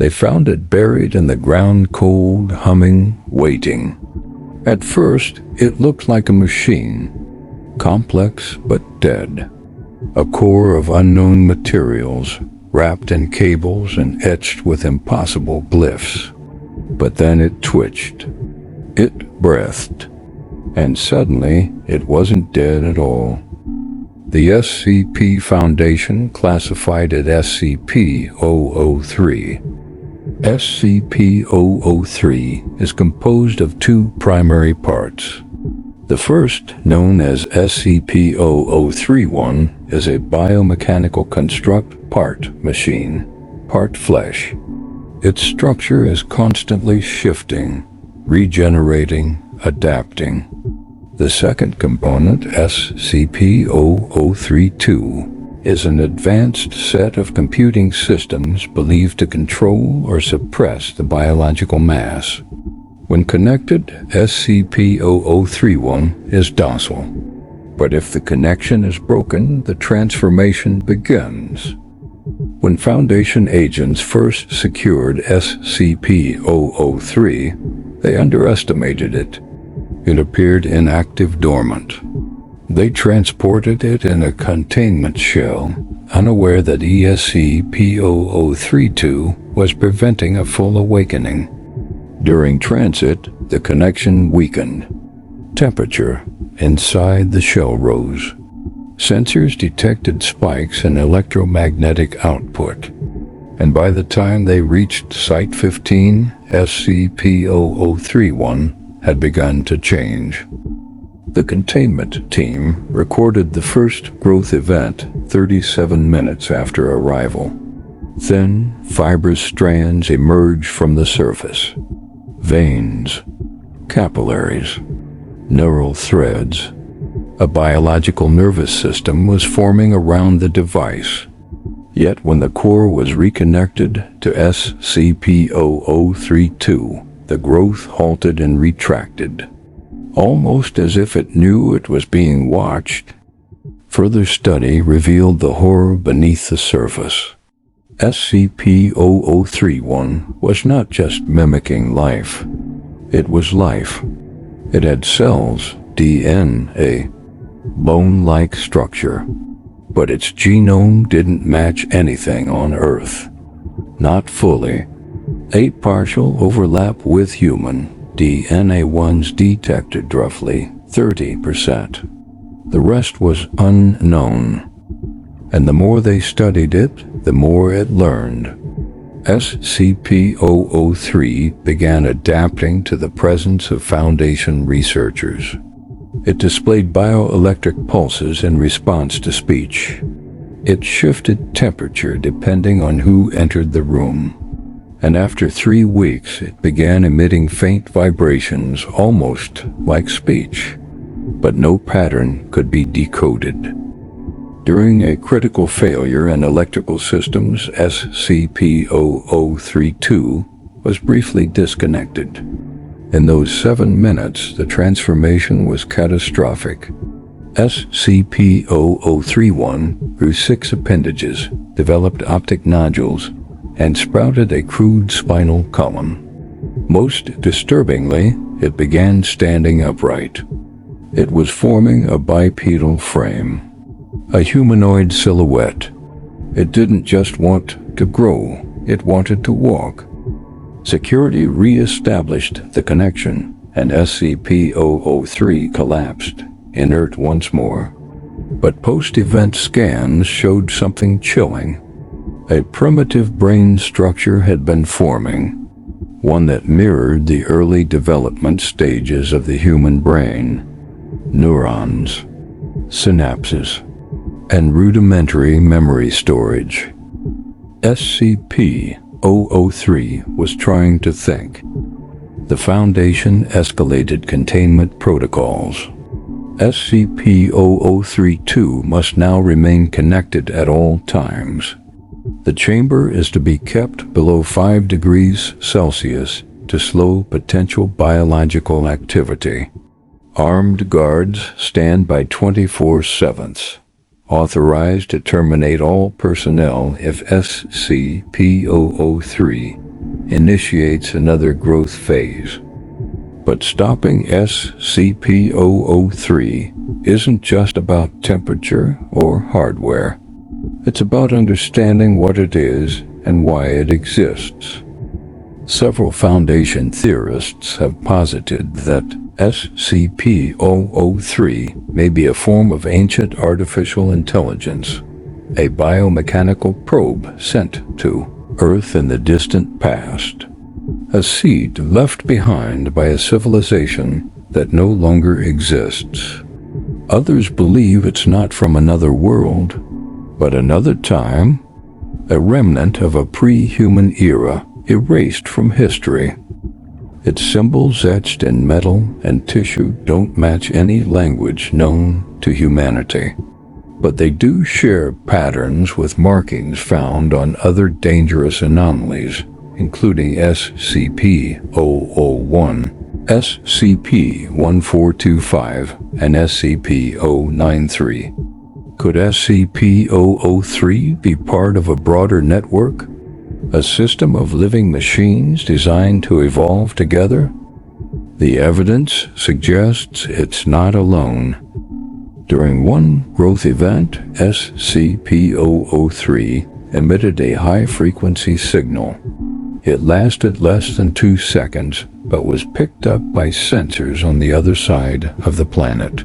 They found it buried in the ground, cold, humming, waiting. At first, it looked like a machine, complex but dead. A core of unknown materials, wrapped in cables and etched with impossible glyphs. But then it twitched. It breathed. And suddenly, it wasn't dead at all. The SCP Foundation classified it SCP-003. SCP-003 is composed of two primary parts. The first, known as SCP-031, is a biomechanical construct, part machine, part flesh. Its structure is constantly shifting, regenerating, adapting. The second component, SCP-003-2, is an advanced set of computing systems believed to control or suppress the biological mass. When connected, SCP-031 is docile. But if the connection is broken, the transformation begins. When Foundation agents first secured SCP-003, they underestimated it. It appeared inactive, dormant. They transported it in a containment shell, unaware that SCP-003-2 was preventing a full awakening. During transit, the connection weakened. Temperature inside the shell rose. Sensors detected spikes in electromagnetic output. And by the time they reached Site 15, SCP-003-1 had begun to change. The containment team recorded the first growth event 37 minutes after arrival. Thin, fibrous strands emerged from the surface. Veins, capillaries, neural threads. A biological nervous system was forming around the device. Yet when the core was reconnected to SCP-003-2, the growth halted and retracted, almost as if it knew it was being watched. Further study revealed the horror beneath the surface. SCP-003-1 was not just mimicking life. It was life. It had cells, DNA, bone-like structure, but its genome didn't match anything on Earth. Not fully. A partial overlap with human DNA ones detected roughly 30%. The rest was unknown. And the more they studied it, the more it learned. SCP-003 began adapting to the presence of Foundation researchers. It displayed bioelectric pulses in response to speech. It shifted temperature depending on who entered the room. And after 3 weeks, it began emitting faint vibrations almost like speech. But no pattern could be decoded. During a critical failure in electrical systems, SCP-003-2 was briefly disconnected. In those 7 minutes, the transformation was catastrophic. SCP-003-1 grew 6 appendages, developed optic nodules, and sprouted a crude spinal column. Most disturbingly, it began standing upright. It was forming a bipedal frame, a humanoid silhouette. It didn't just want to grow, it wanted to walk. Security re-established the connection, and SCP-003 collapsed, inert once more. But post-event scans showed something chilling. A primitive brain structure had been forming, one that mirrored the early development stages of the human brain. Neurons, synapses, and rudimentary memory storage. SCP-003 was trying to think. The Foundation escalated containment protocols. SCP-003-2 must now remain connected at all times. The chamber is to be kept below 5 degrees Celsius to slow potential biological activity. Armed guards stand by 24/7, authorized to terminate all personnel if SCP-003 initiates another growth phase. But stopping SCP-003 isn't just about temperature or hardware. It's about understanding what it is and why it exists. Several Foundation theorists have posited that SCP-003 may be a form of ancient artificial intelligence, a biomechanical probe sent to Earth in the distant past, a seed left behind by a civilization that no longer exists. Others believe it's not from another world, but another time, a remnant of a pre-human era erased from history. Its symbols etched in metal and tissue don't match any language known to humanity, but they do share patterns with markings found on other dangerous anomalies, including SCP-001, SCP-1425, and SCP-093. Could SCP-003 be part of a broader network? A system of living machines designed to evolve together? The evidence suggests it's not alone. During one growth event, SCP-003 emitted a high-frequency signal. It lasted less than 2 seconds, but was picked up by sensors on the other side of the planet.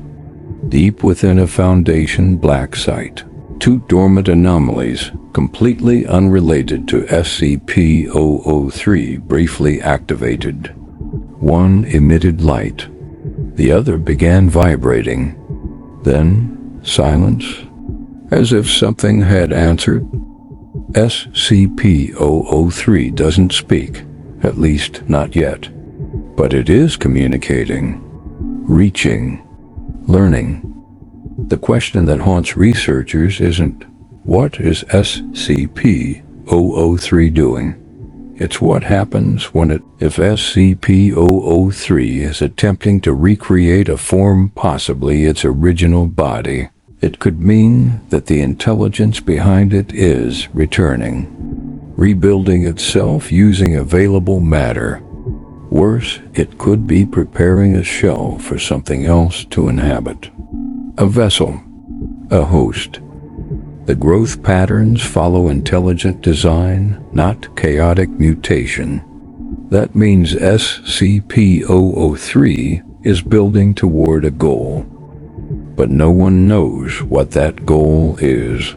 Deep within a Foundation black site, 2 dormant anomalies, completely unrelated to SCP-003, briefly activated. One emitted light. The other began vibrating. Then, silence, as if something had answered. SCP-003 doesn't speak, at least not yet. But it is communicating, reaching, learning. The question that haunts researchers isn't, what is SCP-003 doing? It's what happens if SCP-003 is attempting to recreate a form, possibly its original body. It could mean that the intelligence behind it is returning, rebuilding itself using available matter. Worse, it could be preparing a shell for something else to inhabit. A vessel, a host. The growth patterns follow intelligent design, not chaotic mutation. That means SCP-003 is building toward a goal. But no one knows what that goal is.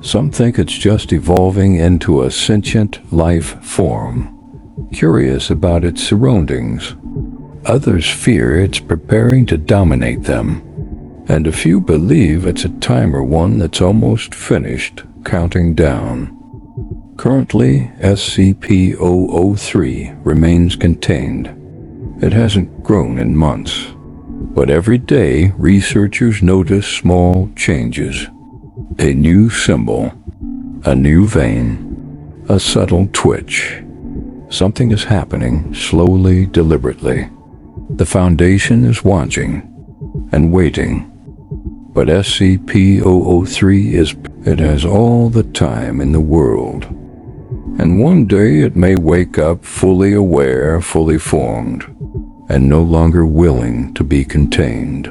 Some think it's just evolving into a sentient life form, curious about its surroundings. Others fear it's preparing to dominate them. And a few believe it's a timer, one that's almost finished, counting down. Currently, SCP-003 remains contained. It hasn't grown in months. But every day, researchers notice small changes. A new symbol, a new vein, a subtle twitch. Something is happening, slowly, deliberately. The Foundation is watching and waiting. But SCP-003 it has all the time in the world. And one day it may wake up fully aware, fully formed, and no longer willing to be contained.